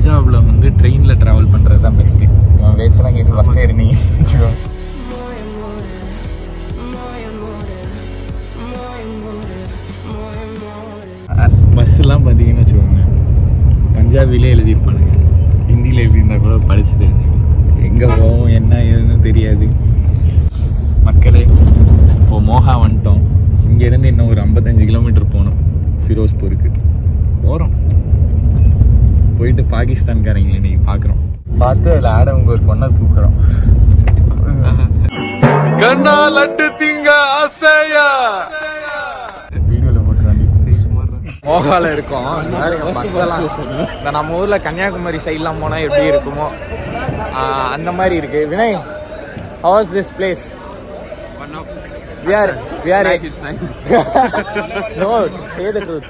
பஞ்சாப்ல வந்து ட்ரெயினில் ட்ராவல் பண்ணுறது தான் பெஸ்ட்டு. வேச்செல்லாம் கேட்டு பஸ் ஏறினீங்க வச்சுக்கோ. பஸ்ஸெல்லாம் பார்த்தீங்கன்னு வச்சுக்கோங்க, பஞ்சாபிலே எழுதியிருப்பானுங்க, ஹிந்தியில் எழுதியிருந்தா கூட படித்து தெரிஞ்சுக்கலாம். எங்கே போவோம் என்ன ஏதுன்னு தெரியாது. மக்களே இப்போ மோகா வந்துட்டோம். இங்கேருந்து இன்னும் ஒரு 55 கிலோமீட்டர் போகணும் ஃபிரோஸ்பூருக்கு. போகிறோம், போயிட்டு பாகிஸ்தான்காரங்களை இன்னைக்கு பார்க்குறோம். பார்த்து அதில் ஆடவங்க ஒரு பொண்ணை தூக்குறோம். கண்ணா லட்டு திங்க ஆசையா வீடியோவில் போட்டுறாங்க. மோகால இருக்கோம். பஸ் எல்லாம் இந்த நம்ம ஊர்ல கன்னியாகுமரி சைட்லாம் போனா எப்படி இருக்குமோ அந்த மாதிரி இருக்கு. Vinay, how was this place? We are no, say the truth.